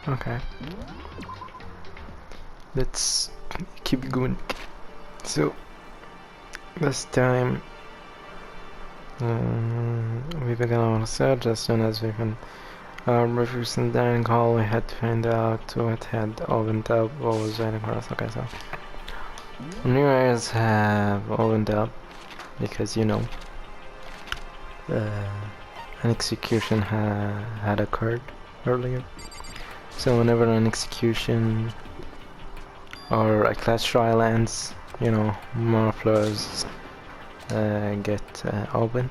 Okay. Let's keep going. So this time we began our search. As soon as we can refuse the dining hall, we had to find out what had opened up, what was waiting for us. Okay, so new areas have opened up because, you know, an execution had occurred earlier. So whenever an execution or a class trial ends, you know, more floors get opened.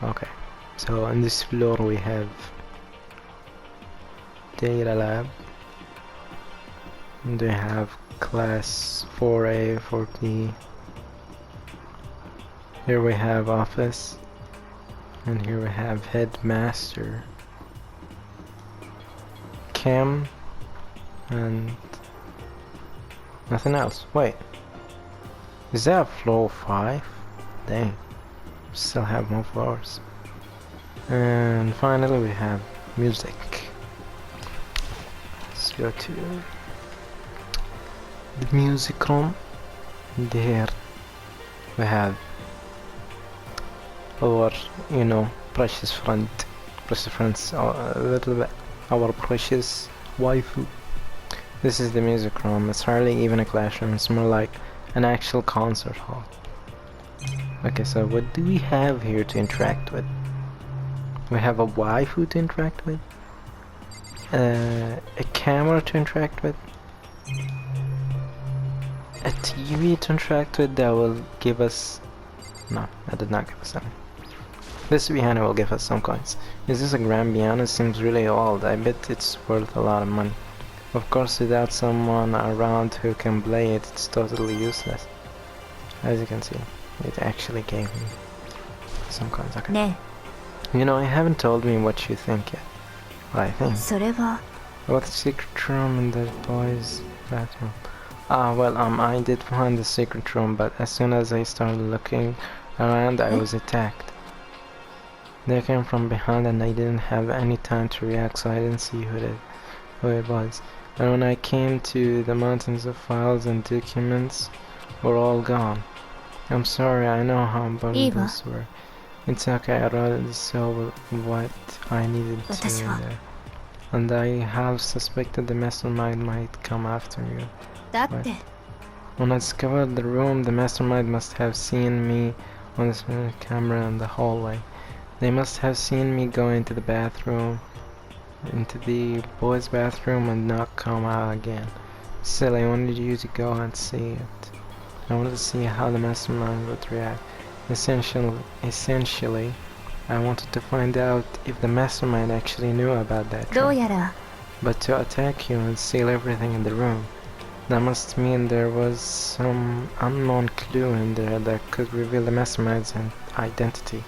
Okay, so on this floor we have data lab, and we have class 4A, 4D. Here we have office, and here we have headmaster, cam, and nothing else. Wait, is that floor 5? Dang, still have more floors. And finally we have music. Let's go to the music room. There we have our, you know, precious friends, a little bit, our precious waifu. This is the music room. It's hardly even a classroom, it's more like an actual concert hall. Okay, so what do we have here to interact with? We have a waifu to interact with, a camera to interact with, a TV to interact with that will give us... no, that did not give us any. This piano will give us some coins. Is this a grand piano? It seems really old. I bet it's worth a lot of money. Of course, without someone around who can play it, it's totally useless. As you can see, it actually gave me some coins. Okay. Ne. You know, you haven't told me what you think yet. What I think. それは About the secret room in the boys' bathroom. Well, I did find the secret room, but as soon as I started looking around, I was attacked. They came from behind and I didn't have any time to react, so I didn't see who it was. And when I came to, the mountains of files and documents were all gone. I'm sorry, I know how important those were. It's okay, I already saw what I needed to there. And I have suspected the mastermind might come after you. だって When I discovered the room, the mastermind must have seen me on the camera in the hallway. They must have seen me go into the bathroom, into the boys' bathroom, and not come out again. Still, I wanted you to go and see it. I wanted to see how the mastermind would react. Essentially, I wanted to find out if the mastermind actually knew about that どう trap. やら But to attack you and steal everything in the room, that must mean there was some unknown clue in there that could reveal the mastermind's identity.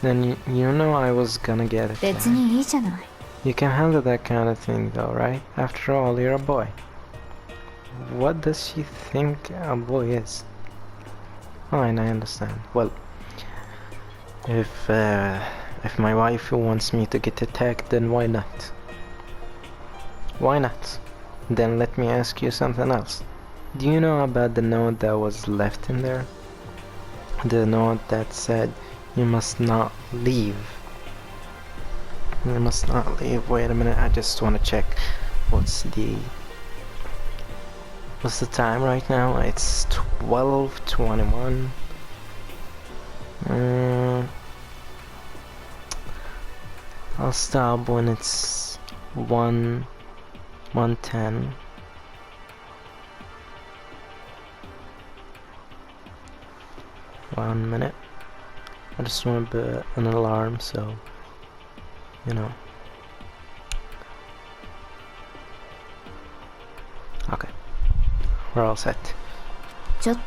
Then you know I was gonna get it. 別にいいじゃない You can handle that kind of thing though, right? After all, you're a boy. What does she think a boy is? Fine, I understand. Well, if my wife wants me to get attacked, then why not? Why not? Then let me ask you something else. Do you know about the note that was left in there? The note that said, you must not leave. You must not leave. Wait a minute, I just want to check. What's the time right now? It's 12:21. I'll stop when it's 1:10. One minute. I just want to put an alarm, so you know. Okay, we're all set. ちょっと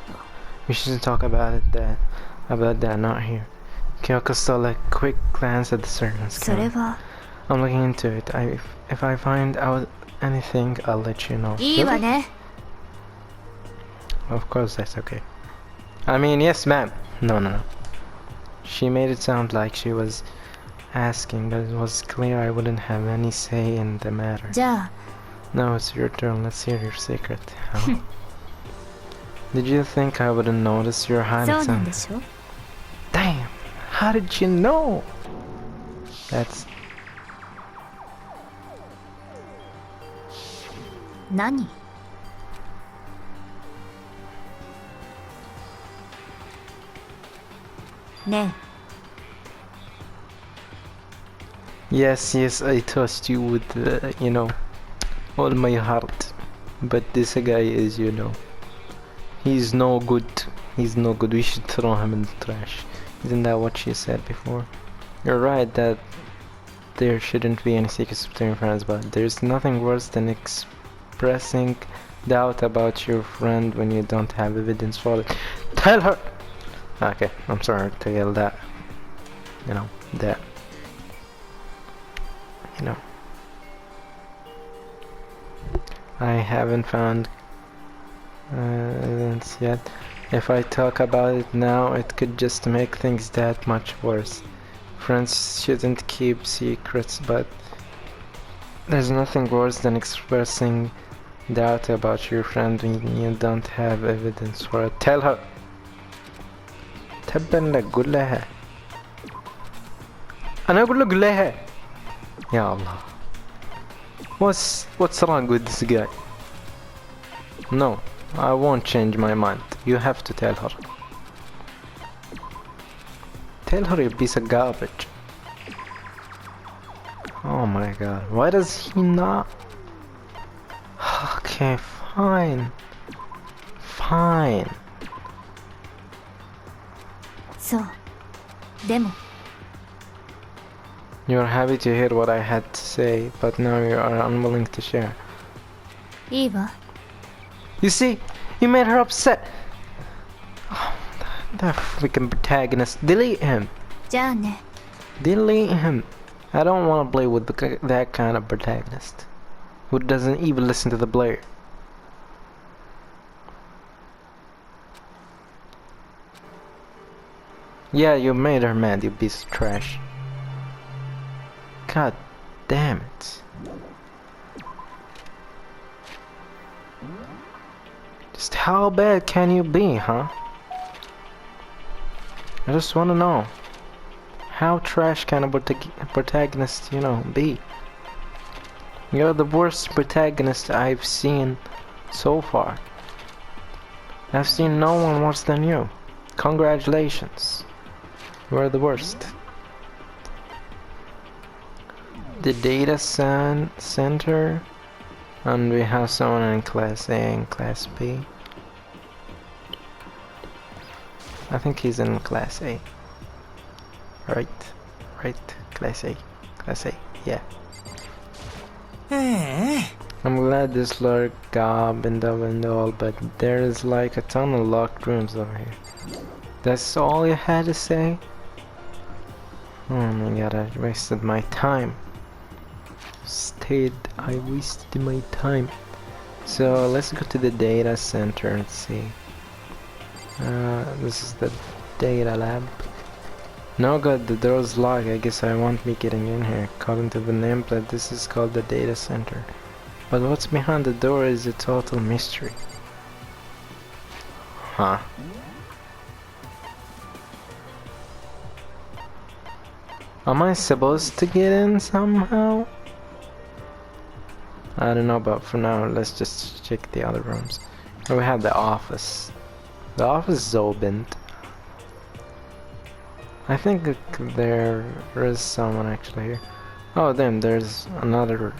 We shouldn't talk about that, not here. Kyoko stole a quick glance at the surgeon's それ camera. は I'm looking into it. If I find out anything, I'll let you know. いいわね Of course, that's okay. I mean, yes, ma'am. No. She made it sound like she was asking, but it was clear I wouldn't have any say in the matter. じゃあ Now it's your turn, let's hear your secret. How? Did you think I wouldn't notice you're そうなん hiding でしょ Damn! How did you know? That's... 何 ね Yes, yes, I trust you with, you know, all my heart. But this guy is, you know, he's no good. He's no good. We should throw him in the trash. Isn't that what she said before? You're right that there shouldn't be any secrets between friends, but there's nothing worse than expressing doubt about your friend when you don't have evidence for it. Tell her! Okay, I'm sorry to yell that. You know, that. You know. I haven't found evidence yet. If I talk about it now, it could just make things that much worse. Friends shouldn't keep secrets, but there's nothing worse than expressing doubt about your friend when you don't have evidence for it. Tell her! تبا لك قول لها أنا أقول له قول لها يا الله What's wrong with this guy? No, I won't change my mind. You have to tell her. Tell her, you piece of garbage. Oh my god, why does he not? Okay, fine. Fine. そうでも You're happy to hear what I had to say, but now you are unwilling to share. いいわ You see, you made her upset. Oh, that freaking protagonist. Delete him. じゃあね Delete him. I don't want to play with that kind of protagonist who doesn't even listen to the player. Yeah, you made her mad, you piece of trash. God damn it. Just how bad can you be, huh? I just want to know. How trash can a protagonist, you know, be? You're the worst protagonist I've seen so far. I've seen no one worse than you. Congratulations. You're the worst. The data center, and we have someone in class A and class B. I think he's in class A. Right, class A, yeah. I'm glad this lurk gob in the window, but there's like a ton of locked rooms over here. That's all you had to say? Oh my god, I wasted my time. I wasted my time. So let's go to the data center and see. This is the data lab. No god, the door's locked. I guess I won't be getting in here. According to the nameplate, this is called the data center. But what's behind the door is a total mystery. Huh? Am I supposed to get in somehow? I don't know, but for now, let's just check the other rooms. Oh, we have the office. The office is opened. I think there is someone actually here. Oh, damn, there's another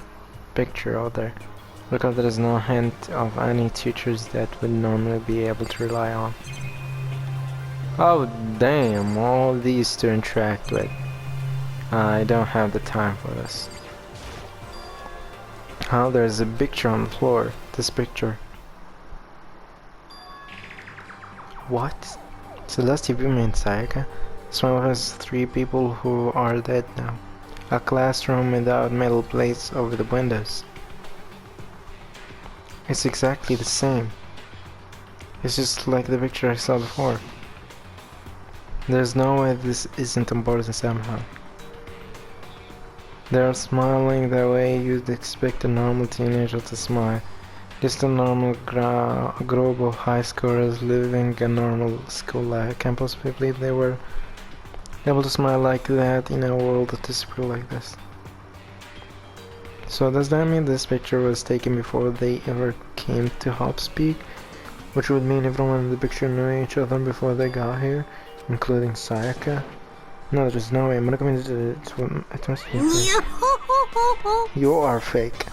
picture out there. Look up, there's no hint of any teachers that would normally be able to rely on. Oh, damn, all these to interact with. I don't have the time for this. Oh, there's a picture on the floor. This picture. What? Celeste, you mean Sayaka? This one has 3 people who are dead now. A classroom without metal plates over the windows. It's exactly the same. It's just like the picture I saw before. There's no way this isn't important somehow. They're smiling the way you'd expect a normal teenager to smile. Just a normal group of high schoolers living a normal school life. I can't possibly believe they were able to smile like that in a world that is real like this. So does that mean this picture was taken before they ever came to Hopspeak? Which would mean everyone in the picture knew each other before they got here, including Sayaka? No, there's no way. I'm gonna come into it. It must be fake. You are fake.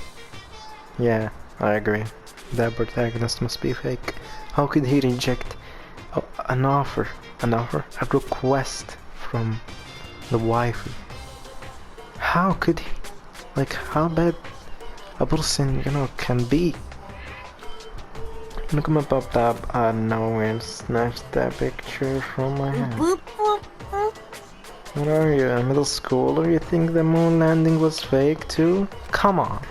Yeah, I agree. That protagonist must be fake. How could he reject an offer? A request from the waifu? How could he? Like, how bad a person, can be? I'm gonna come up that out of nowhere and snatch that picture from my hand. What are you, a middle schooler? You think the moon landing was fake too? Come on.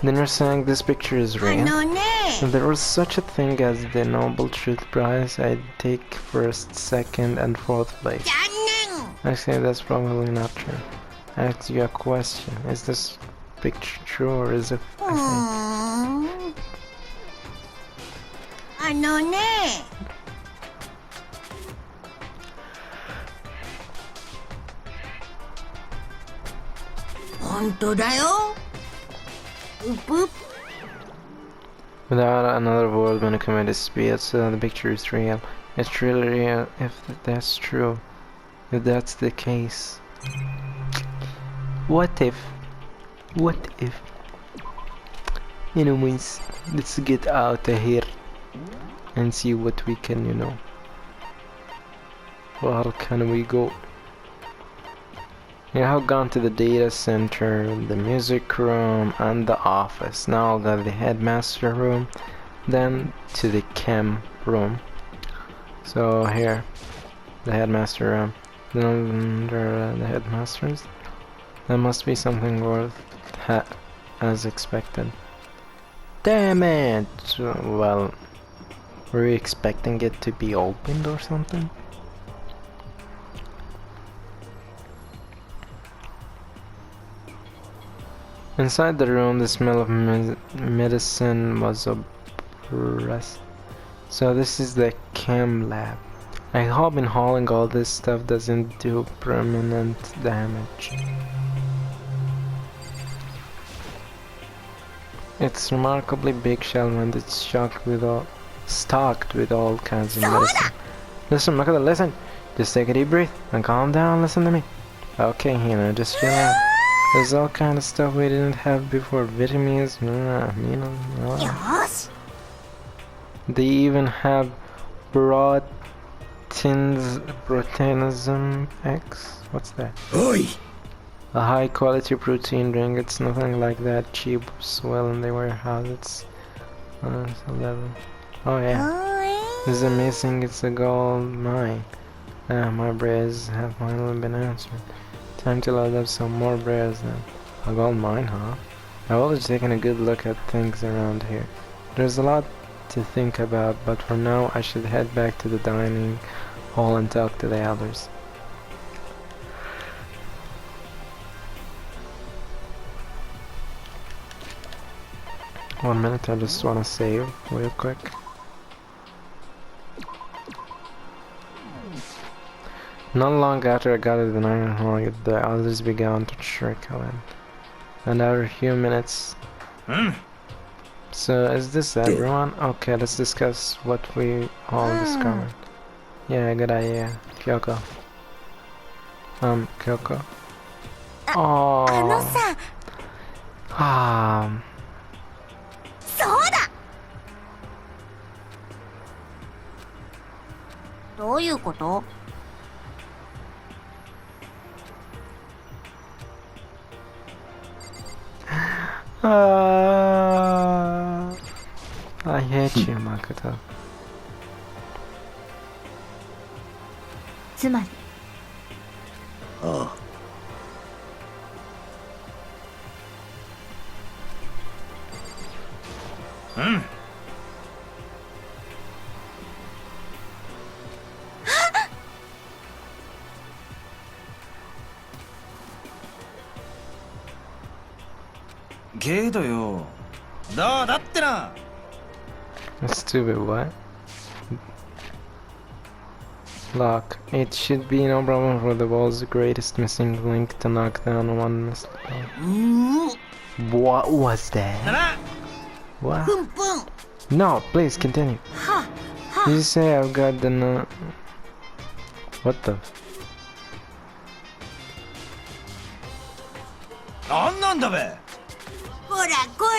Then you're saying this picture is real? If there was such a thing as the Nobel Truth Prize, I'd take first, second, and fourth place. Actually, that's probably not true. I asked you a question. Is this picture true or is it fake? Without another word, when a command is speed, so the picture is real. It's really real if that's true. If that's the case. What if? Anyways, let's get out of here and see what we can, Where can we go? Yeah, I've gone to the data center, the music room, and the office. Now I'll go to the headmaster room, then to the chem room. So here, the headmaster room. Then under the headmasters, there must be something worth as expected. Damn it! Well, were you expecting it to be opened or something? Inside the room, the smell of medicine was oppressive. So this is the chem lab. I hope in hauling all this stuff doesn't do permanent damage. It's remarkably big shell and it's stocked with all kinds of medicine. Listen, Makata, listen. Just take a deep breath and calm down. Listen to me. Okay, Hina, just chill out. There's all kind of stuff we didn't have before. Vitamins, They even have proteinism X. What's that? Oi! A high quality protein drink. It's nothing like that cheap swell in the warehouse. It's 11. Oh yeah. This is amazing. It's a gold mine. My prayers have finally been answered. Time to load up some more prayers then. A gold mine, huh? I've always taken a good look at things around here. There's a lot to think about, but for now I should head back to the dining hall and talk to the elders. One minute, I just wanna save real quick. Not long after I got to the dining hall, the others began to trickle in. Another few minutes. So is this everyone? Okay, let's discuss what we all discovered. Yeah, good idea. Kyoko. Kyoko. Oh. そうだ。どういうこと？ I hate you, Makoto. つまり、ああ。ゲートよ。だってな。 Stupid, what? Lock. It should be no problem for the world's greatest missing link to knock down one missile. うーん What was that? な What? プンプン No, please continue. はは You say I've got the What the? なんなんだべ。こらこら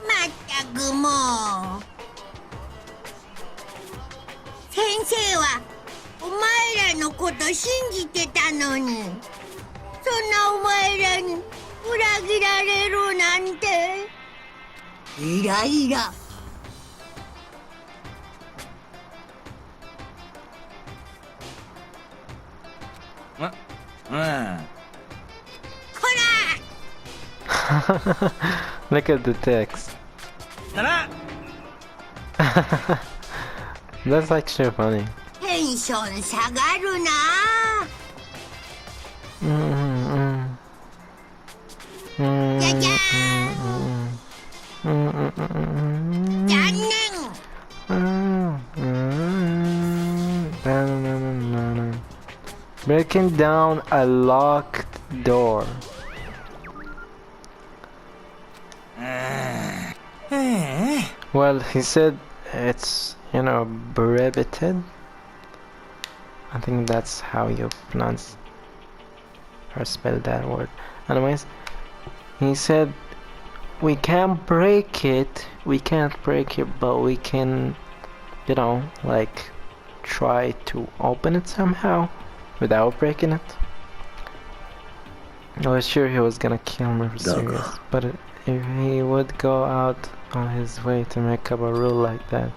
まったくもう先生はお前らのこと信じてたのに、そんなお前らに裏切られるなんてイライラ。うん。こら Look at the text. な That's actually funny. テンション下がるな。 じゃじゃーん、残念。 Breaking down a locked door. Well, he said it's, prohibited. I think that's how you pronounce or spell that word. Anyways, he said we can't break it, but we can, like try to open it somehow without breaking it. I was sure he was gonna kill me for serious, but if he would go out on his way to make up a rule like that,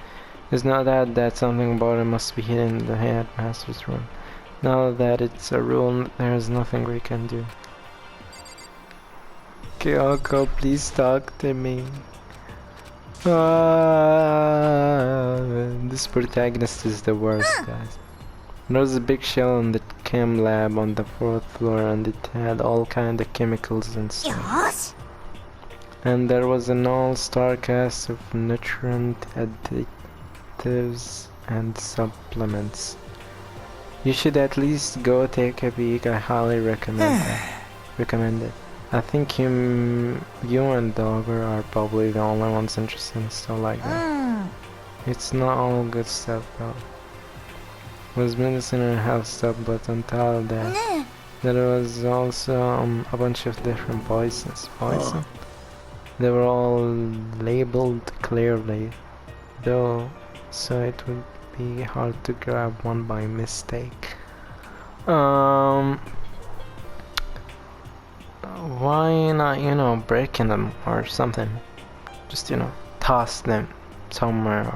it's not that something about it must be hidden in the headmaster's room. Now that it's a rule, there's nothing we can do. Kyoko, please talk to me. This protagonist is the worst, guys. There was a big shell in the chem lab on the 4th floor, and it had all kind of chemicals and よ stuff. し And there was an all-star cast of nutrient additives and supplements. You should at least go take a peek. I highly recommend it. I think you and Dogger are probably the only ones interested in stuff like う that. ん It's not all good stuff though. It was medicine and health stuff, but on top of that, ね there was also a bunch of different poisons. They were all labeled clearly, though, so it would be hard to grab one by mistake. Why not, breaking them or something? Just, toss them somewhere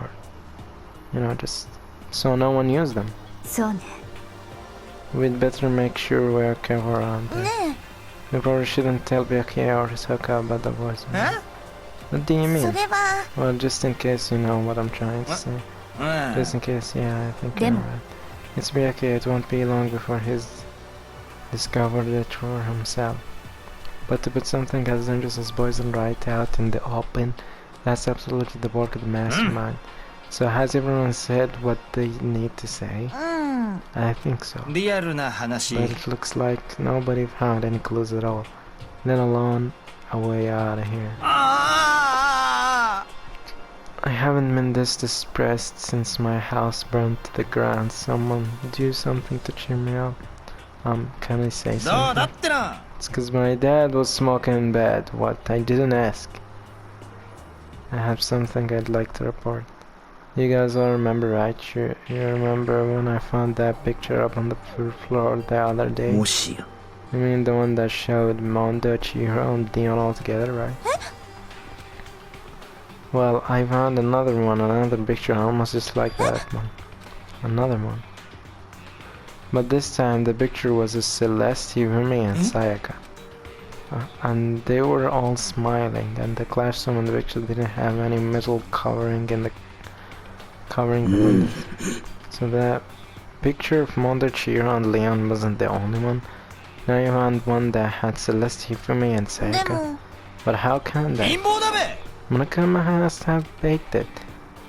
or, just so no one uses them. そうね We'd better make sure we're careful around there. ね We probably shouldn't tell Byakuya or Hisoka about the voice. What do you そ mean? れは Well, just in case you know what I'm trying to say. Just in case, yeah, I think you're Demo. right. It's Byakuya, it won't be long before he's discovered it for himself. But to put something as dangerous as poison right out in the open, that's absolutely the work of the mastermind. So has everyone said what they need to say? うん I think so. リアルな話。 But it looks like nobody found any clues at all, let alone a way out of here. あ I haven't been this depressed since my house burned to the ground. Someone do something to cheer me up. Can I say あ。だ something? ってな。 It's cause my dad was smoking in bed. What? I didn't ask. I have something I'd like to report. You guys all remember, right? You remember when I found that picture up on the floor the other day? もしや。 You mean the one that showed Mondo, Chihiro, and Dion all together, right? Well, I found another picture almost just like that one. Another one. But this time the picture was of Celeste, Yumi, and Sayaka. And they were all smiling, and the classroom in the picture didn't have any metal covering the windows. So that picture of Mother Chiro and Leon wasn't the only one. Now you found one that had Celeste, Hifumi, and で Sayaka. も But how can that? 陰謀だべ Monokuma has to have baked it.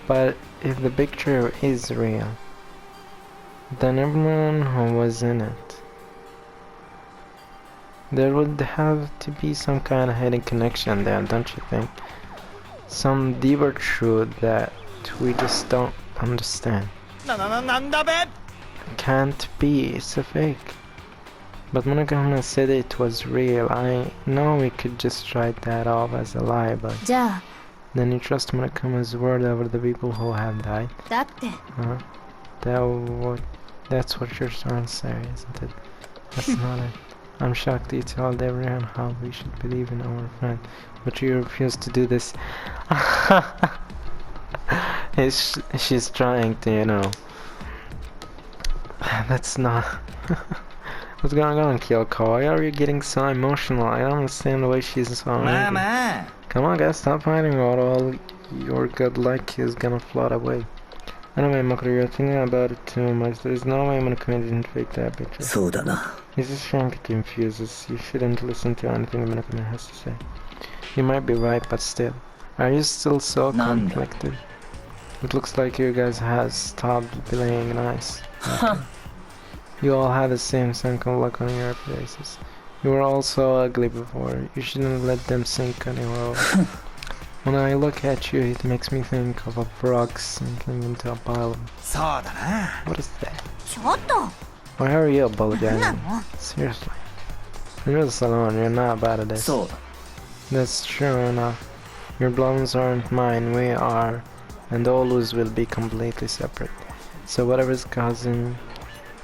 But if the picture is real, then everyone who was in it, there would have to be some kind of hidden connection there, don't you think? Some deeper truth that we just don't understand. なんだべ Can't be, it's a fake. But Monokuma said it was real. I know we could just write that off as a lie, but じゃ then you trust Monokuma's word over the people who have died? あだって Huh? That's what you're trying to say, isn't it? That's not it. I'm shocked you told everyone how we should believe in our friend, but you refuse to do this. She's trying to, you know. That's not. What's going on, Kyoko? Why are you getting so emotional? I don't understand the way she's so まあ angry. まあ Come on, guys, stop fighting or all your good luck is gonna float away. Anyway, Makoto, you're thinking about it too much. There's no way Monokuma didn't fake that picture. そうだな He's just trying to confuse us. You shouldn't listen to anything Monokuma has to say. You might be right, but still. Are you still so Nanda. conflicted? It looks like you guys have stopped playing nice. You all have the same cynical look on your faces. You were all so ugly before. You shouldn't let them sink anywhere. When I look at you, it makes me think of a frog sinking into a pile of... そうだな What is that? ちょっと Why are you なんな apologizing? の Seriously. You're just alone, you're not bad at this. そうだ That's true enough. Your problems aren't mine, we are. And always will be completely separate. So whatever's causing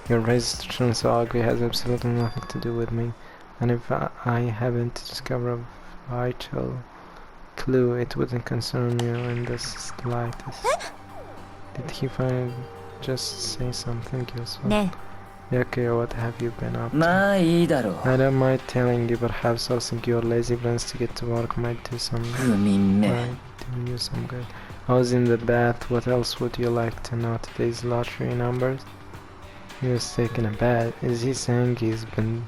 your race to turn so ugly has absolutely nothing to do with me. And if I haven't discovered a vital clue, it wouldn't concern you in the slightest. Did he finally just say something useful? ね Yake, what have you been up to? まあいいだろ I don't mind telling you, but perhaps also your lazy plans to get to work might do some 不眠め might do you some good. I was in the bath. What else would you like to know? Today's lottery numbers? He was taking a bath. Is he saying he's been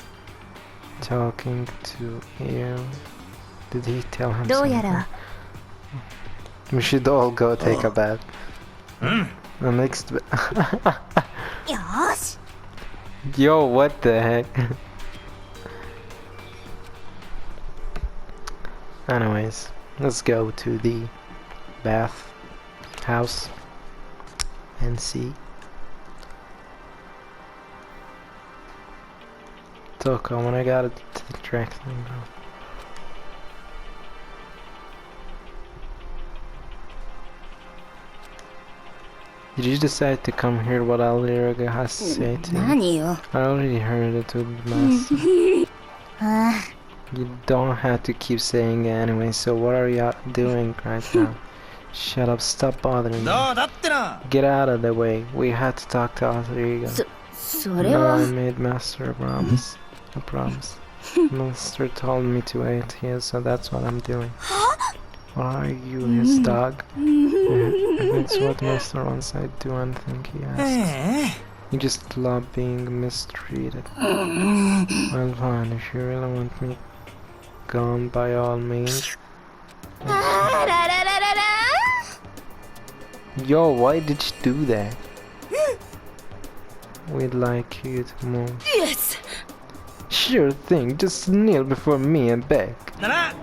talking to you? Did he tell him どう something? やら We should all go take a bath. うん The nextよーし Yo, what the heck? Anyways, let's go to the bath house and see. Toko, when I got it to the track thing, bro. Did you decide to come hear what Aliraga has to say to you? 何よ I already heard it with the master. あ You don't have to keep saying it anyway, so what are you doing right now? Shut up, stop bothering ど me. うだってな Get out of the way. We had to talk to Aliriga. それ No, は I made Master a promise. A promise. Master told me to wait here, so that's what I'm doing. What are you, his dog? If it's what Master wants, I'd do anything he え asks. え You just love being mistreated. Well, fine, if you really want me gone, by all means. あららららら Yo, why did you do that? We'd like you to move. Yes Sure thing, just kneel before me and beg. なら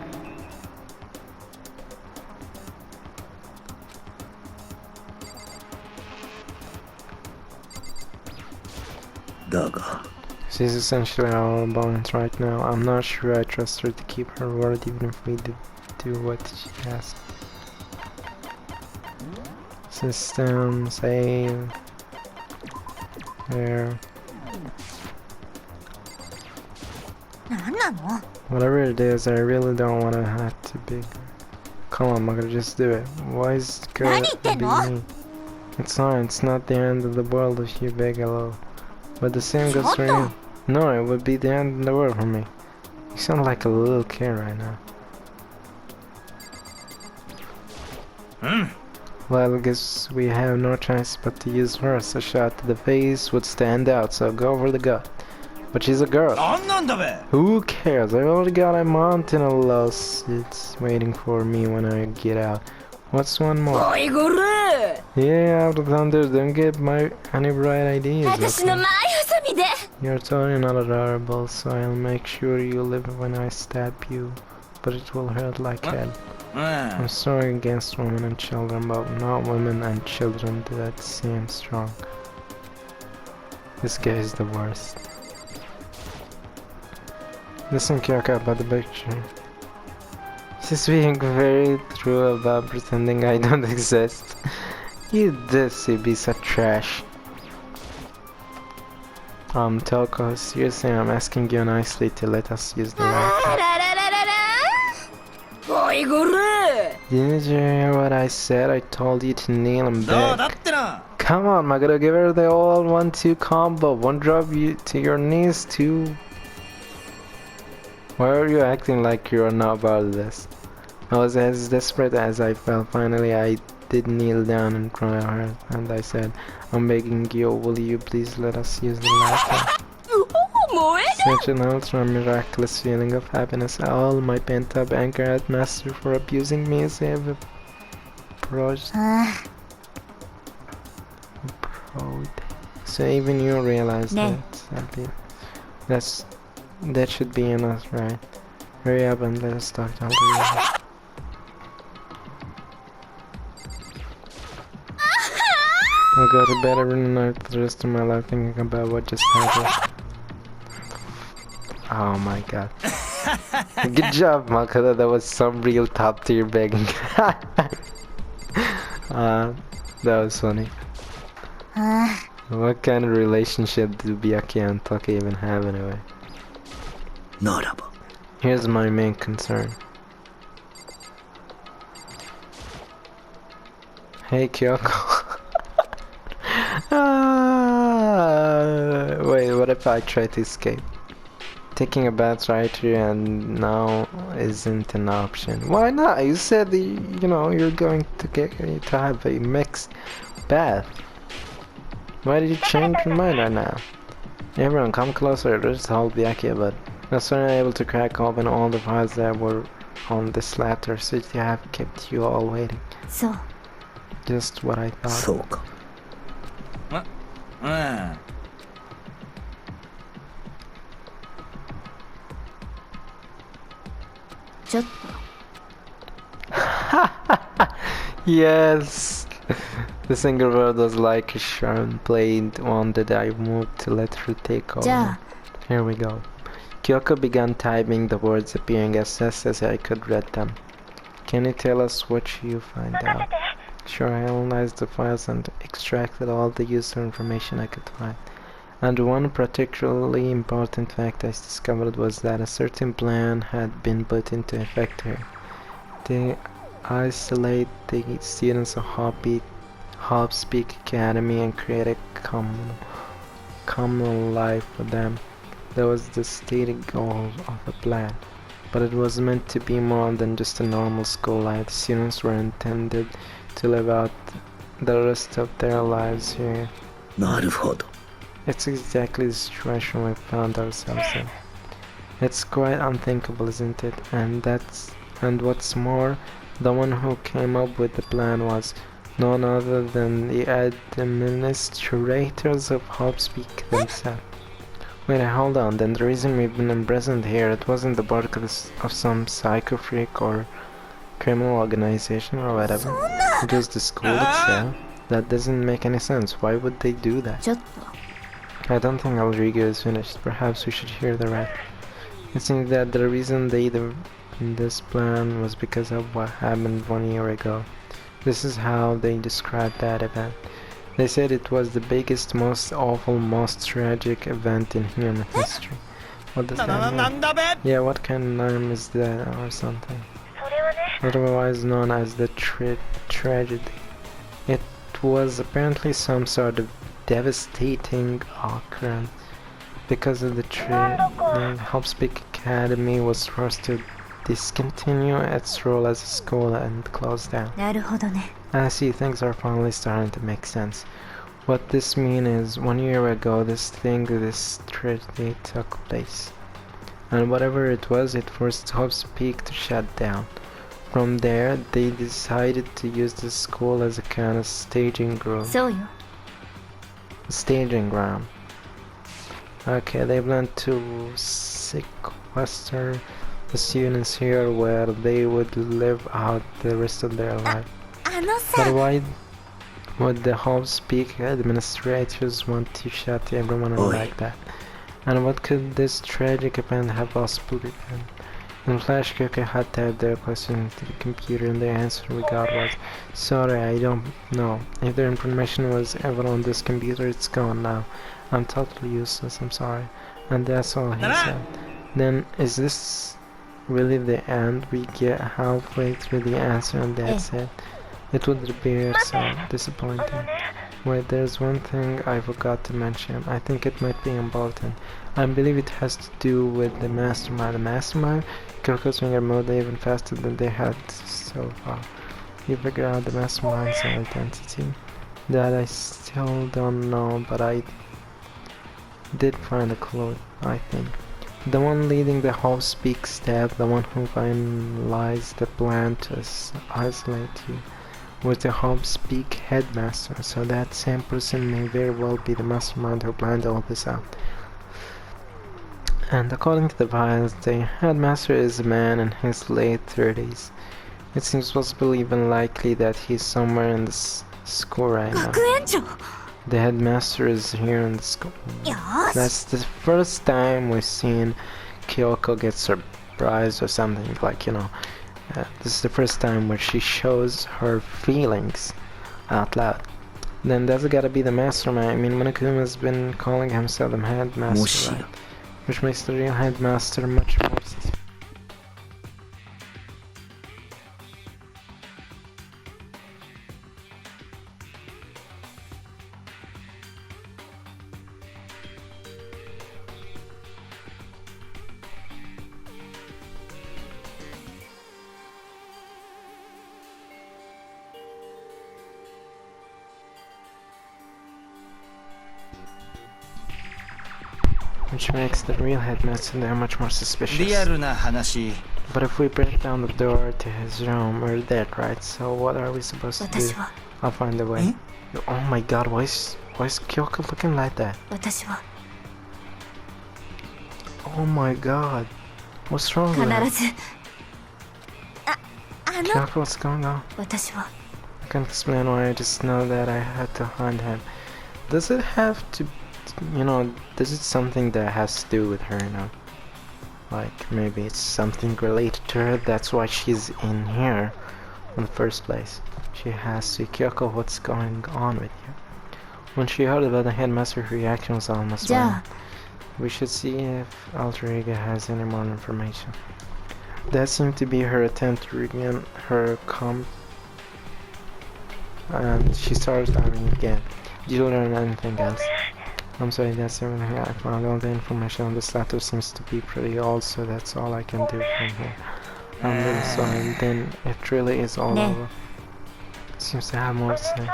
だが She's essentially our opponent right now. I'm not sure I trust her to keep her word even if we did do what she asked. System, save. There. なんなの Whatever it is, I really don't want to have to be. Come on, Maka, just do it. Why is it gonna be me? It's fine, it's not the end of the world if you beg hello. But the same goes for you. No, it would be the end of the world for me. You sound like a little kid right now. Well, I guess we have no choice but to use hers. A shot to the face would stand out, so go for the gut. But she's a girl. Who cares? I already got a mountain of lawsuits waiting for me when I get out. What's one more? Yeah, out of thunder, don't get any bright ideas. Okay? You're totally not adorable, so I'll make sure you live when I stab you. But it will hurt like hell. I'm sorry against women and children, but not women and children that seem strong. This guy is the worst. Listen, Kyoko, about the picture. She's being very true about pretending I don't exist. You dissy piece of trash. Toko, seriously, I'm asking you nicely to let us use the laptop. Didn't you hear what I said? I told you to kneel and beg. Come on, I gotta give her the all 1-2 combo. One drop you to your knees, two. Why are you acting like you are not part of this? I was as desperate as I felt. Finally, I did kneel down and cry hard, and I said, I'm begging you, will you please let us use the laptop? Such an ultra miraculous feeling of happiness. All my pent-up anger at Master for abusing me is approached. So even you realize that should be enough, right? Hurry up and let us talk to her. I'll go to bed every night for the rest of my life thinking about what just happened. Oh my god. Good job, Makata. That was some real top tier begging. That was funny. What kind of relationship do Byakuya and Toki even have anyway? Here's my main concern. Hey Kyoko. Wait, what if I try to escape? Taking a bath right here and now isn't an option. Why not? You said you're going to have a mixed bath. Why did you change your mind right now? Everyone, come closer. Just hold Byakuya, but I was not able to crack open all the files that were on this laptop, so I have kept you all waiting. So. Just what I thought. Yes! The single word was like a sharp blade, one that I moved to let her take over. Here we go. Kyoko began typing, the words appearing as fast as I could read them. Can you tell us what you find out? Sure, I analyzed the files and extracted all the user information I could find. And one particularly important fact I discovered was that a certain plan had been put into effect here. They isolate the students of Hopspeak Academy and create a common life for them. That was the stated goal of the plan. But it was meant to be more than just a normal school life. The students were intended to live out the rest of their lives here. It's exactly the situation we found ourselves in. It's quite unthinkable, isn't it? And what's more, the one who came up with the plan was none other than the administrators of Hopspeak themselves. Wait, hold on, then the reason we've been imprisoned here, it wasn't the work of some psycho freak or criminal organization or whatever. It was the school itself. That doesn't make any sense. Why would they do that? I don't think Rodrigo is finished. Perhaps we should hear the rest. It seems that the reason they this plan was because of what happened 1 year ago. This is how they described that event. They said it was the biggest, most awful, most tragic event in human history. What does that mean? Yeah, what kind of name is that or something? Otherwise known as the tragedy. It was apparently some sort of devastating occurrence. Because of the Hopspeak Academy was forced to discontinue its role as a school and close down. I see, things are finally starting to make sense. What this means is, 1 year ago, this tragedy took place. And whatever it was, it forced Hope's Peak to shut down. From there, they decided to use the school as a kind of staging ground. Okay, they plan to sequester the students here where they would live out the rest of their life. But why would the Hope's Peak administrators want to shut everyone in like that? And what could this tragic event have possibly been? In Flash, Kyoko had typed their question to the computer and the answer we got was, "Sorry, I don't know. If the information was ever on this computer, it's gone now. I'm totally useless, I'm sorry." And that's all he said. Then, is this really the end? We get halfway through the answer and that's it. It would be so disappointing. Wait, there's one thing I forgot to mention. I think it might be important. I believe it has to do with the mastermind. The mastermind? Kyoko's finger moved even faster than they had so far. You figure out the mastermind's identity? That I still don't know, but I did find a clue, I think. The one leading the Hope's Peak staff, the one who finalized the plan to isolate you, was the Hope's Peak headmaster, so that same person may very well be the mastermind who planned all this out. And according to the files, the headmaster is a man in his late 30s. It seems possible, even likely, that he's somewhere in this school right now. The headmaster is here in the school. That's the first time we've seen Kyoko get surprised or something, like, you know. This is the first time where she shows her feelings out loud. Then that's gotta be the mastermind. I mean, Monokuma's been calling himself the headmaster, right? Which makes the real headmaster much more suspicious. Which makes the real headmaster there much more suspicious. But if we break down the door to his room, we're dead, right? So what are we supposed to do? I'll find a way. Oh my god, why is Kyoko looking like that? Oh my god. What's wrong with that? Kyoko, what's going on? I can't explain why, I just know that I had to find him. Does it have to, you know, this is something that has to do with her, you know? Like, maybe it's something related to her, that's why she's in here in the first place. She has to. Kyoko, what's going on with you? When she heard about the headmaster, her reaction was almost violent. We should see if Alter Ego has any more information. That seemed to be her attempt to regain her calm, and she started diving again. Did you learn anything else? I'm sorry, that's everything I found. All the information on this letter seems to be pretty old, so that's all I can do from here. I'm really sorry. Then it really is all over. Seems to have more to say.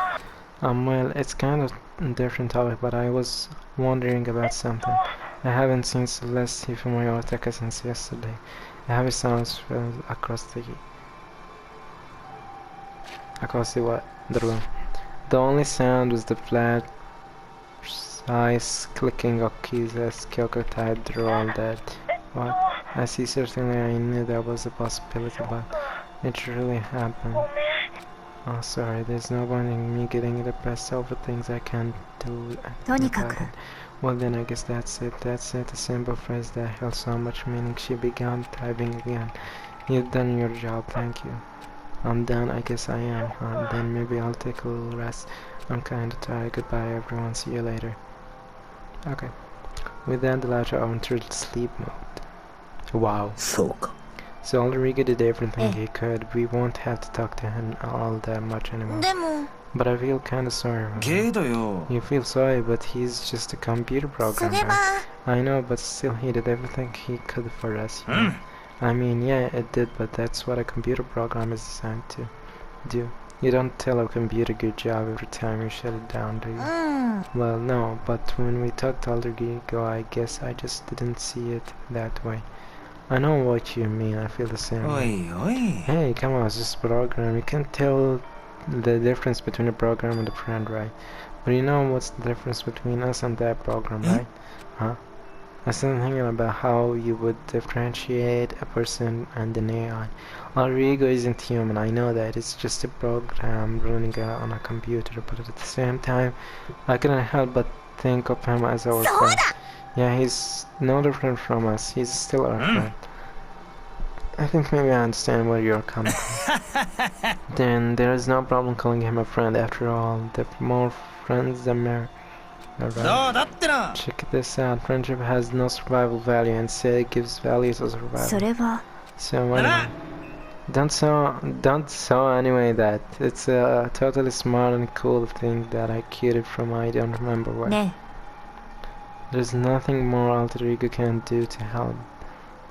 Well, it's kind of a different topic, but I was wondering about something. I haven't seen Celeste from my Otaka since yesterday. The heavy sounds fell across the what? The room. The only sound was the flat, precise clicking of keys as Kyoko typed through all that. What? I see, certainly I knew there was a possibility, but it really happened. Oh, sorry, there's no point in me getting depressed over things I can't do about it. Well then, I guess that's it, a simple phrase that held so much meaning. She began typing again. You've done your job, thank you. I'm done, I guess I am, huh? Then maybe I'll take a little rest. I'm kinda tired. Goodbye everyone, see you later. Okay. With that, the latter entered sleep mode. Wow. So Ulrika did everything he could. We won't have to talk to him all that much anymore. But I feel kinda sorry for him. You feel sorry, but he's just a computer programmer. I know, but still he did everything he could for us. I mean, yeah, it did, but that's what a computer program is designed to do. You don't tell a computer good job every time you shut it down, do you? Well, no, but when we talked alter ego, I guess I just didn't see it that way. I know what you mean, I feel the same way. Hey, come on, it's just a program. You can't tell the difference between a program and a friend, right? But you know what's the difference between us and that program, right? Huh? I was thinking about how you would differentiate a person and an AI. Our ego isn't human, I know that. It's just a program running on a computer, but at the same time, I couldn't help but think of him as our friend. Yeah, he's no different from us. He's still our friend. I think maybe I understand where you're coming from. Then there is no problem calling him a friend. After all, the more friends, the merrier. Alright. Check this out. Friendship has no survival value, and say it gives value to survival. So anyway, don't so anyway that it's a totally smart and cool thing that I quoted from I don't remember where. There's nothing more alter ego can do to help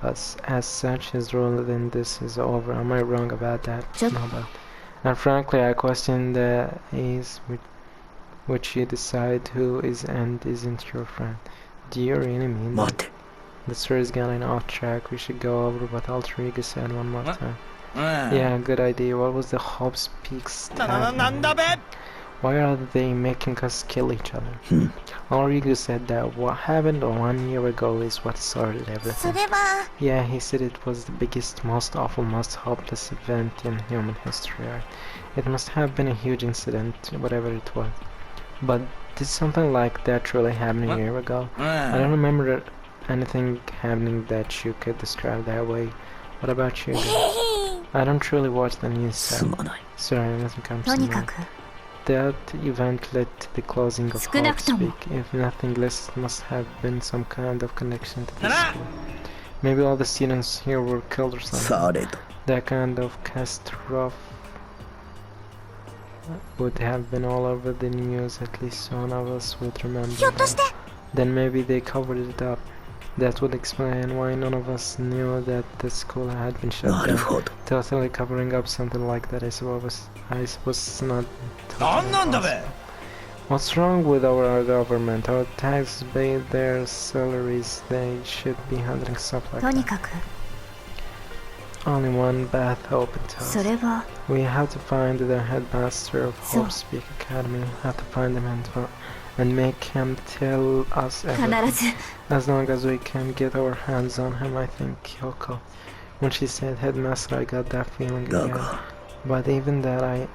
us. As such, his role in this is over. Am I wrong about that? No, but and frankly, I question the ease with which you decide who is and isn't your friend. Do you really mean that? The story's getting off track. We should go over what alter ego said one more time. Yeah, good idea. What was the Hobbs Peaks tagline? Why are they making us kill each other? Alter ego said that what happened 1 year ago is what started everything. Yeah, he said it was the biggest, most awful, most hopeless event in human history. It must have been a huge incident, whatever it was. But did something like that really happen a year ago? I don't remember anything happening that you could describe that way. What about you? I don't truly watch the news, so sorry, nothing comes to mind. That event led to the closing of Hobbs Peak. If nothing less, it must have been some kind of connection to this school. Maybe all the students here were killed or something. That kind of catastrophe would have been all over the news, at least one of us would remember. Then maybe they covered it up. That would explain why none of us knew that the school had been shut down. Totally covering up something like that, I suppose it's not totally possible. What's wrong with our government? Our taxes pay their salaries, they should be handling stuff like that. Only one path open to us. We have to find the headmaster of Hobbs Peak Academy. We have to find him and make him tell us everything. As long as we can get our hands on him, I think he'll come. When she said headmaster, I got that feeling again. But even that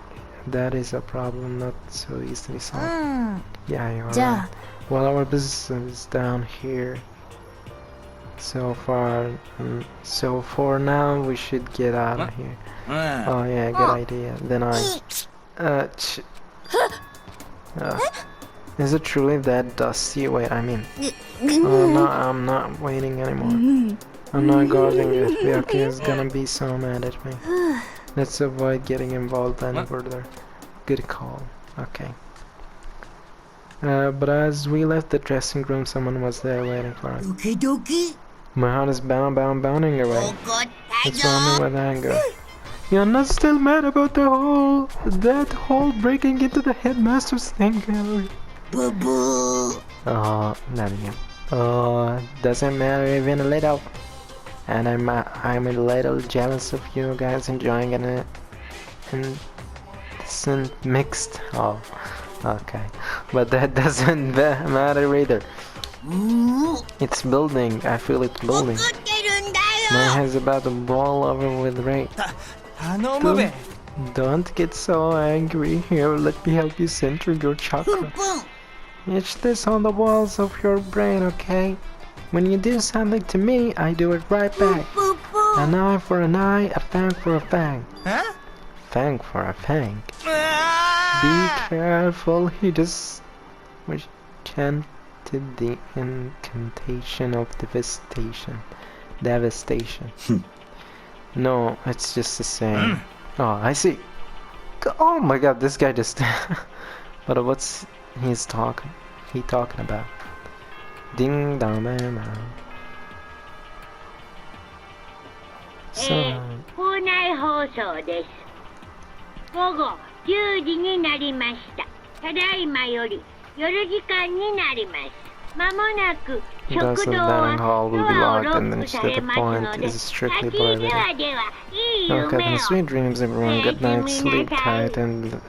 is a problem not so easily solved. Yeah, you're right. Well, our business is down here. So for now, we should get out of here. Oh yeah, good idea. Then is it truly that dusty? Wait, I mean, oh no, I'm not waiting anymore. I'm not guarding it. Ryuki is gonna be so mad at me. Let's avoid getting involved any further. Good call. Okay. But as we left the dressing room, someone was there waiting for us. My heart is bounding away. It's running with anger. You're not still mad about that whole breaking into the headmaster's thing, Harry? Oh, nothing. Oh, doesn't matter even a little. And I'm a little jealous of you guys enjoying it and mixed. Oh, okay. But that doesn't matter either. It's building. I feel it building. My head's about to boil over with rage. Don't get so angry. Here, let me help you center your chakra. Itch this on the walls of your brain, okay? When you do something to me, I do it right back. An eye for an eye, a fang for a fang. Fang for a fang. Be careful, he just chanted the incantation of devastation. No, it's just the same. Oh, I see. Oh my god, this guy just... But what's he talking about? Ding dong bang bang. So... 10時になりました。ただいまより夜時間になります。まもなく Thus 食 the 堂は dining hall ド will be アを locked ロ and ッ then クさ to れ the ますの point で、 is strictly 先で prohibited. はでは、いい Okay, 夢 then を。 sweet dreams everyone. Good night, sleep tight and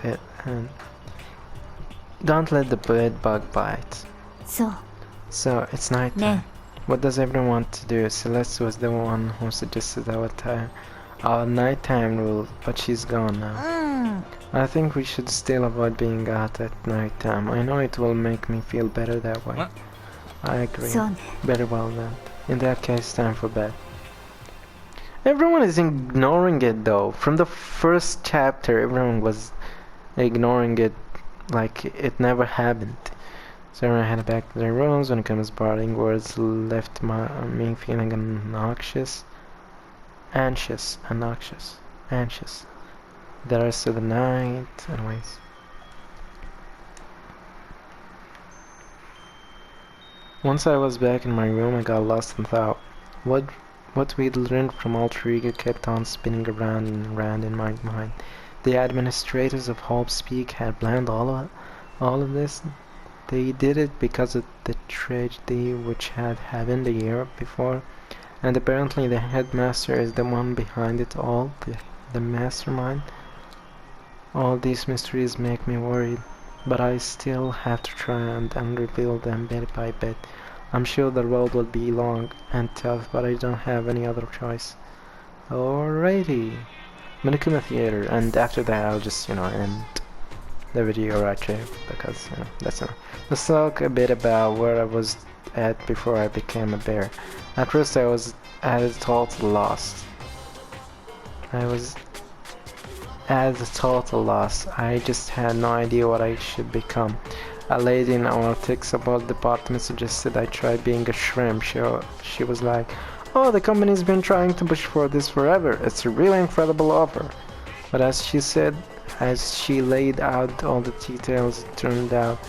don't let the bed bug bite. そう So it's night time. ね What does everyone want to do? Celeste was the one who suggested our nighttime rule, but she's gone う now. ん I think we should still avoid being out at night time. I know it will make me feel better that way. What? I agree. そうね Very well then. In that case, time for bed. Everyone is ignoring it though. From the first chapter, everyone was ignoring it like it never happened. So everyone headed back to their rooms. When it comes parting words left me feeling anxious. The rest of the night, anyways. Once I was back in my room, I got lost in thought. What we'd learned from Alter Ego kept on spinning around and around in my mind. The administrators of Hope's Peak had planned all of this. They did it because of the tragedy which had happened a year before, and apparently the headmaster is the one behind it all, the mastermind. All these mysteries make me worried, but I still have to try and unreveal them bit by bit. I'm sure the road will be long and tough, but I don't have any other choice. Alrighty. Minikuma Theater, and after that I'll just, end the video right here, because, that's enough. Let's talk a bit about where I was at before I became a bear. At first I was at a total loss. I just had no idea what I should become. A lady in our tech support department suggested I try being a shrimp. She was like, "Oh, the company's been trying to push for this forever. It's a really incredible offer." But as she laid out all the details, it turned out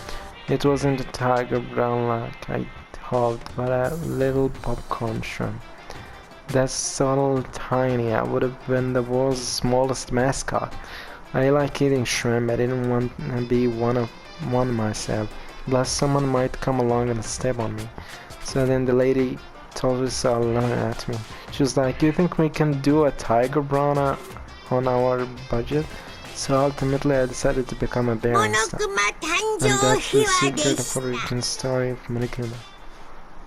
it wasn't a tiger brown like I hoped, but a little popcorn shrimp. That's so tiny. I would have been the world's smallest mascot. I like eating shrimp. I didn't want to be one myself. Plus, someone might come along and step on me. So then the lady told us all at me. She was like, "You think we can do a tiger brown on our budget?" So ultimately, I decided to become a bear モノ instead. クマ誕 And 生 that's 秘 the 話で secret し of た。 origin story of Monokuma.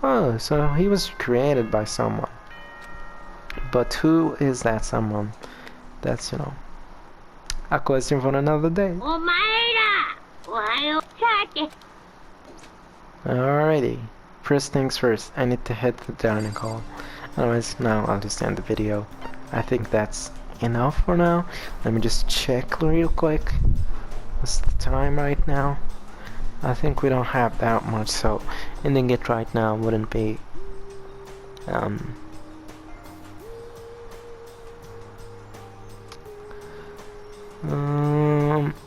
Oh, so he was created by someone. But who is that someone? That's, a question for another day. お前ら、おはよう。さて、 Alrighty. First things first, I need to head to the dining hall. Anyways, now I'll just end the video. I think that's enough for now. Let me just check real quick. What's the time right now? I think we don't have that much, so ending it right now wouldn't be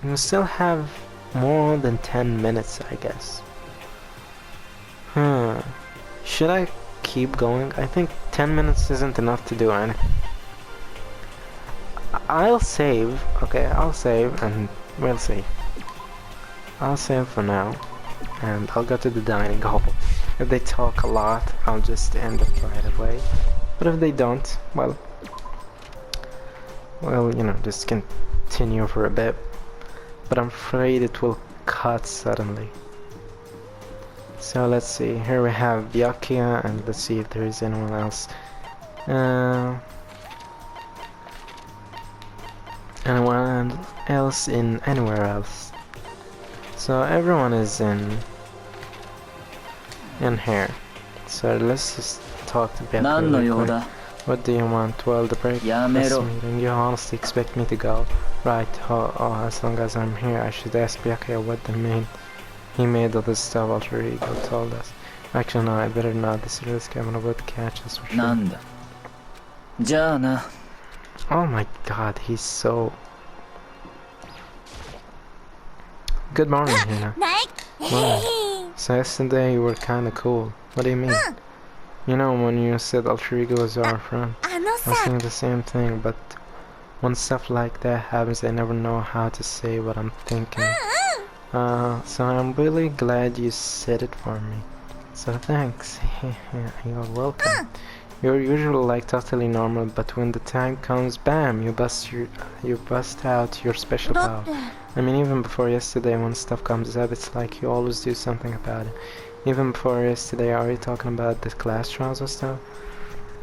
we still have more than 10 minutes, I guess. Should I keep going? I think 10 minutes isn't enough to do anything. I'll save, okay, I'll save and we'll see. I'll save for now, and I'll go to the dining hall. If they talk a lot, I'll just end it right away. But if they don't, well, just continue for a bit. But I'm afraid it will cut suddenly. So let's see, here we have Byakuya, and let's see if there is anyone else. Anyone else in anywhere else. So everyone is in here. So let's just talk to Byakuya 何の real 用 quick. だ What do you want? Well, the break Ya mero. meeting. You honestly expect me to go? Right. Oh, as long as I'm here, I should ask Byakuya what he made of the stuff Alter Ego told us. Actually, no, I better not. This risk Kevin would catch us for sure. なんだじゃあな Oh my god, he's so... Good morning, Hina. ない Wow. So yesterday you were kinda cool. What do you mean? You know, when you said Alter Ego was our friend, あの I was さ saying the same thing, but When stuff like that happens, I never know how to say what I'm thinking. So I'm really glad you said it for me. So thanks. You're welcome. You're usually like totally normal, but when the time comes, bam, you bust out your special power. I mean, even before yesterday, when stuff comes up, it's like you always do something about it. Even before yesterday, are you talking about the class trials and stuff?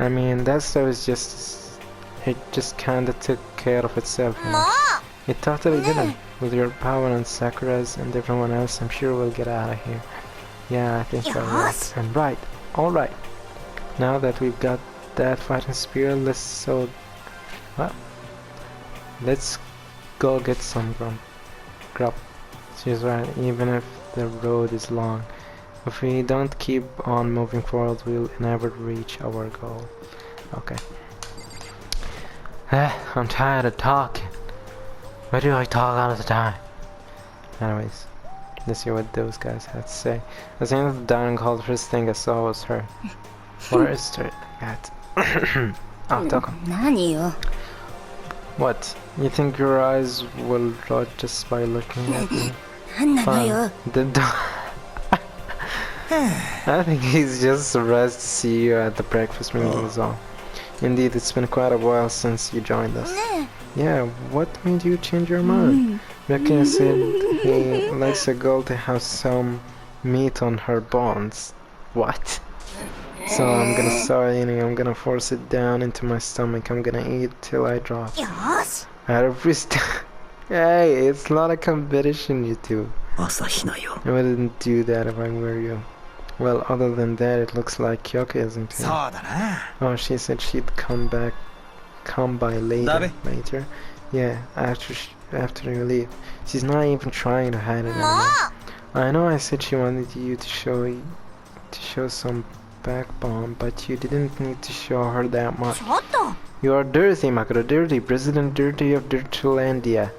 I mean, that stuff is just, it just kinda took care of itself, you know? It totally didn't. With your power and Sakura's and everyone else, I'm sure we'll get out of here. Yeah, I think you're right. And right, alright. Now that we've got that fighting spirit, let's go get some grub. She's right, even if the road is long. If we don't keep on moving forward, we'll never reach our goal. Okay. I'm tired of talking. Why do I talk all the time? Anyways, let's see what those guys had to say. At the end of the dining hall, the first thing I saw was her. What is it? Oh, Toko. What? You think your eyes will rot just by looking at me? Fine. I think he's just surprised to see you at the breakfast meeting is all. Indeed, it's been quite a while since you joined us. Yeah, what made you change your mind? Miyake said he likes a girl to have some meat on her bones. What? So I'm gonna start eating, I'm gonna force it down into my stomach, I'm gonna eat till I drop. Yes. Out of respect. Hey, it's not a competition, you two. I wouldn't do that if I were you. Well, other than that, it looks like Kyoka isn't here. Oh, she said she'd come by later. Yeah, after you leave. She's not even trying to hide it anymore. I know I said she wanted you to show some backbone, but you didn't need to show her that much. You are dirty, Makura, dirty, President Dirty of Dirtlandia.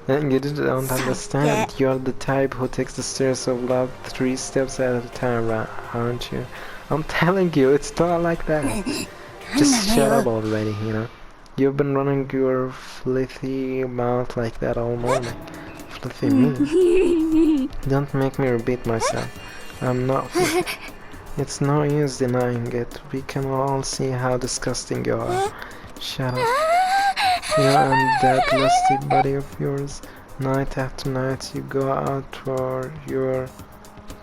And you don't understand. You're the type who takes the stairs of love 3 steps at a time, aren't you? I'm telling you, it's not like that. Just shut up already, you know. You've been running your filthy mouth like that all morning. Filthy me. Don't make me repeat myself. I'm not. It's no use denying it. We can all see how disgusting you are. Shut up. You and that lusty buddy of yours, night after night you go out for your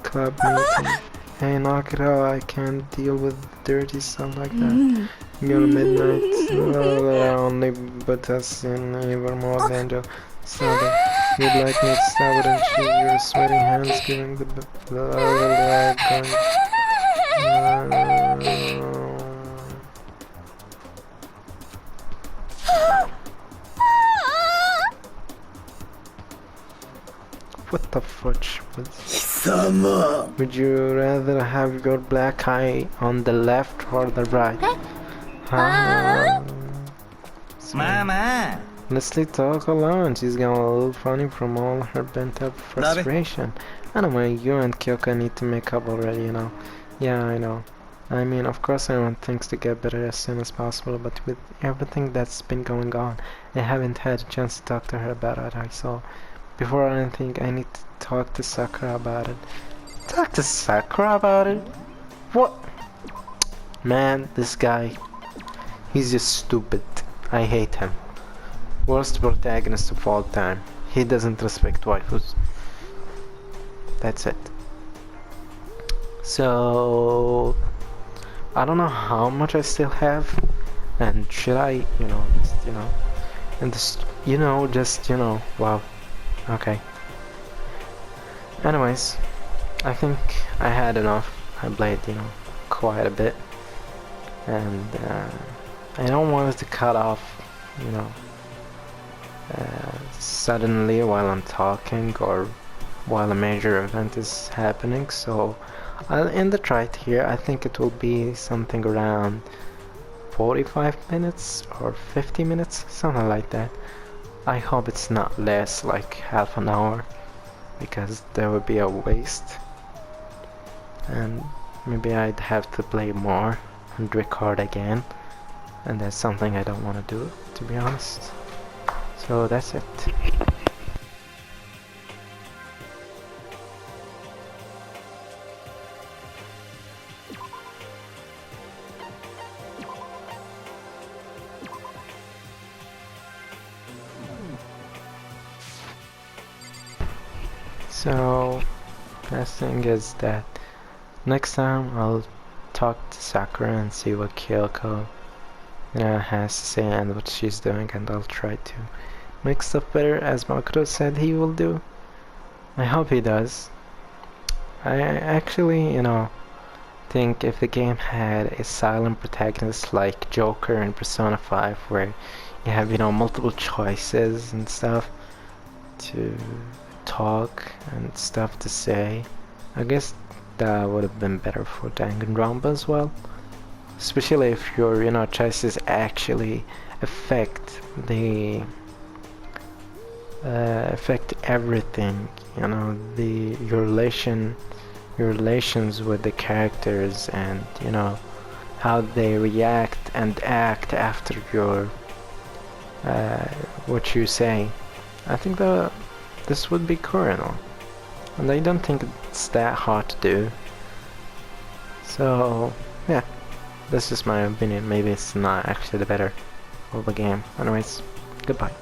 club meeting. Hey, knock it out, I can't deal with dirty stuff like that. Your midnight only but us in even more danger. Sorry, you'd like me to stop it and shoot your sweaty hands giving the blood going. What the fudge was? Would you rather have your black eye on the left or the right? Mama! Leslie talk alone. She's getting a little funny from all her bent up frustration. Anyway, you and Kyoka need to make up already, you know. Yeah, I know. I mean, of course I want things to get better as soon as possible, but with everything that's been going on, I haven't had a chance to talk to her about it, so before anything, I need to talk to Sakura about it. Talk to Sakura about it? What? Man, this guy, he's just stupid. I hate him. Worst protagonist of all time. He doesn't respect waifus. That's it. So, I don't know how much I still have, and should I, wow. Okay. Anyways, I think I had enough. I played, quite a bit, and I don't want it to cut off, suddenly while I'm talking or while a major event is happening. So I'll end it right here. I think it will be something around 45 minutes or 50 minutes, something like that. I hope it's not less, like half an hour, because there would be a waste, and maybe I'd have to play more and record again. and that's something I don't want to do, to be honest. So that's it. So, last thing is that next time I'll talk to Sakura and see what Kyoko has to say and what she's doing, and I'll try to make stuff better as Makoto said he will do. I hope he does. I actually, think if the game had a silent protagonist like Joker in Persona 5 where you have, multiple choices and stuff to talk and stuff to say, I guess that would have been better for Danganronpa as well. Especially if your, choices actually affect the affect everything, your relations with the characters, and how they react and act after your what you say. I think that this would be cool, and I don't think it's that hard to do. So yeah, this is my opinion. Maybe it's not actually the better of the game. Anyways, goodbye.